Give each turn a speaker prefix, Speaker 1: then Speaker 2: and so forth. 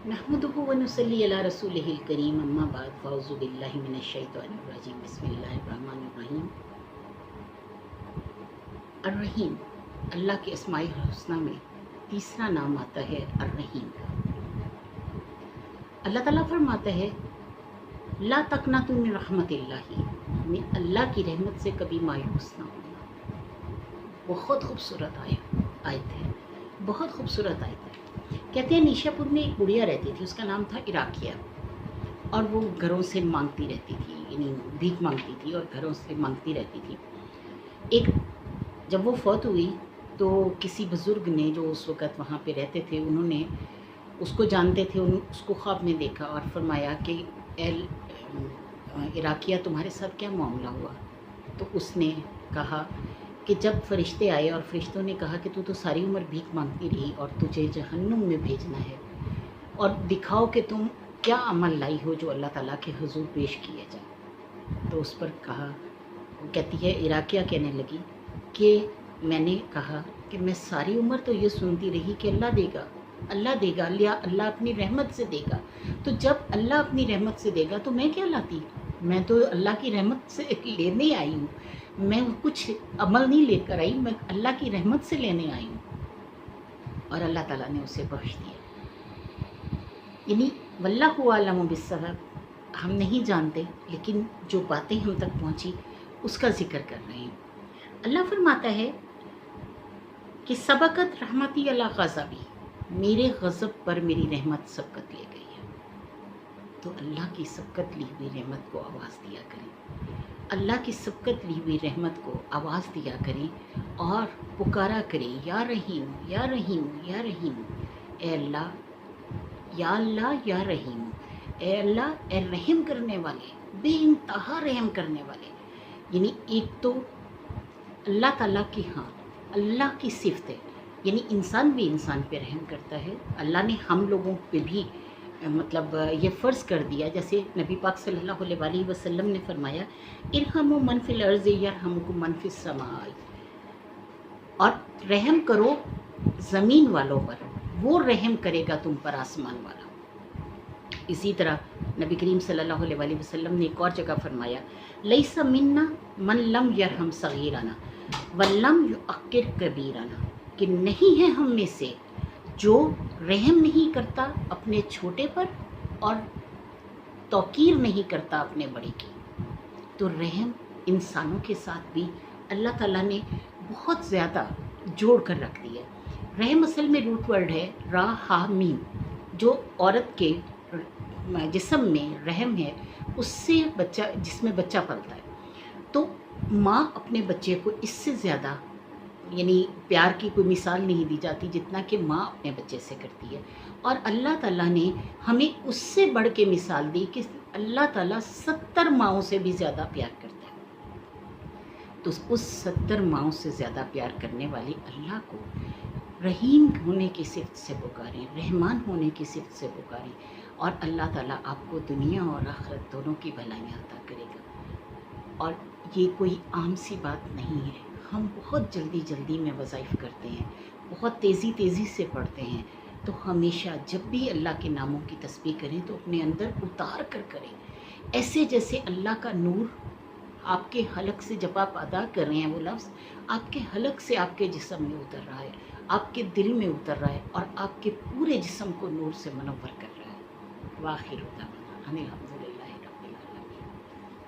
Speaker 1: नहमदुहु व नुसल्ली अला रसूलिहिल करीम अम्मा बाद फ़अऊज़ु बिल्लाहि मिनश शैतानिर रजीम बिस्मिल्लाहिर रहमानिर रहीम। अर्रहीम अल्लाह के अस्माए हुस्ना में तीसरा नाम आता है अर्रहीम का। अल्लाह ताला फरमाता है ला तक़नतु मिन रहमतिल्लाहि, मैं अल्लाह की रहमत से कभी मायूस ना होना। बहुत खूबसूरत आयत है, बहुत खूबसूरत आयत है। कहते हैं निशापुर में एक बुढ़िया रहती थी, उसका नाम था इराकिया, और वो घरों से मांगती रहती थी, यानी भीख मांगती थी और घरों से मांगती रहती थी। एक जब वो फौत हुई तो किसी बुज़ुर्ग ने जो उस वक़्त वहाँ पे रहते थे, उन्होंने उसको जानते थे, उसको ख्वाब में देखा और फरमाया कि इराकिया तुम्हारे साथ क्या मामला हुआ। तो उसने कहा कि जब फरिश्ते आए और फरिश्तों ने कहा कि तू तो सारी उम्र भीख मांगती रही और तुझे जहन्नुम में भेजना है, और दिखाओ कि तुम क्या अमल लाई हो जो अल्लाह ताला के हुजूर पेश किया जाए। तो उस पर कहा, वो कहती है इराकिया कहने लगी कि मैंने कहा कि मैं सारी उम्र तो ये सुनती रही कि अल्लाह देगा, अल्लाह देगा, या अल्लाह अपनी रहमत से देगा। तो जब अल्लाह अपनी रहमत से देगा तो मैं क्या लाती, मैं तो अल्लाह की रहमत से लेने आई हूँ, मैं कुछ अमल नहीं लेकर आई, मैं अल्लाह की रहमत से लेने आई हूँ। और अल्लाह ताला ने उसे बख्श दिया। यानी वल्लाहु आलमु बिस्सवाब, हम नहीं जानते, लेकिन जो बातें हम तक पहुँची उसका जिक्र कर रहे हैं। अल्लाह फरमाता है कि सबकत रहमती अला ग़ज़बी, मेरे गज़ब पर मेरी रहमत सबकत ले गई है। तो अल्लाह की सबकत ली हुई रहमत को आवाज़ दिया करें, अल्लाह की सबकत ली हुई रहमत को आवाज़ दिया करें और पुकारा करें, या रहीम या रहीम या रहीम, ए अल्लाह, या अल्लाह या रहीम, ए अल्लाह, ए रहम करने वाले, बेइंतहा रहम करने वाले। यानी एक तो अल्लाह ताला की, हाँ, अल्लाह की सिफ़त है, यानी इंसान भी इंसान पे रहम करता है। अल्लाह ने हम लोगों पे भी मतलब ये फ़र्ज़ कर दिया, जैसे नबी पाक सल्लल्लाहु अलैहि वसल्लम ने फरमाया इरहमु मन फिल अर्ज़ि यरहमुकुम मन फिस समाई, और रहम करो ज़मीन वालों पर, वो रहम करेगा तुम पर आसमान वाला। इसी तरह नबी करीम सल्लल्लाहु अलैहि वसल्लम ने एक और जगह फरमाया लैसा मिन्ना मन लम यरहम सगीरना वल्लम युअक्किर कबीरना, कि नहीं है हम में से जो रहम नहीं करता अपने छोटे पर और तौकीर नहीं करता अपने बड़े की। तो रहम इंसानों के साथ भी अल्लाह ताला ने बहुत ज़्यादा जोड़ कर रख दिया। रहम असल में रूट वर्ड है रा हा मीम, जो औरत के जिस्म में रहम है, उससे बच्चा, जिसमें बच्चा पलता है, तो माँ अपने बच्चे को इससे ज़्यादा, यानी प्यार की कोई मिसाल नहीं दी जाती जितना कि माँ अपने बच्चे से करती है। और अल्लाह ताला ने हमें उससे बढ़ के मिसाल दी कि अल्लाह ताला 70 माँओं से भी ज़्यादा प्यार करता है। तो उस 70 माँओं से ज़्यादा प्यार करने वाले अल्लाह को रहीम होने की सिफ़त से पुकारें, रहमान होने की सिफ़त से पुकारें, और अल्लाह ताला आपको दुनिया और आखिरत दोनों की भलाइयाँ अता करेगा। और ये कोई आम सी बात नहीं है। हम बहुत जल्दी जल्दी में वज़ाइफ करते हैं, बहुत तेज़ी से पढ़ते हैं। तो हमेशा जब भी अल्लाह के नामों की तस्बीह करें तो अपने अंदर उतार कर करें, ऐसे जैसे अल्लाह का नूर आपके हलक से, जब आप अदा कर रहे हैं वो लफ्ज़, आपके हलक से आपके जिस्म में उतर रहा है, आपके दिल में उतर रहा है और आपके पूरे जिस्म को नूर से मनव्वर कर रहा है। वाखिर दावाना अनिल हम्दुलिल्लाह।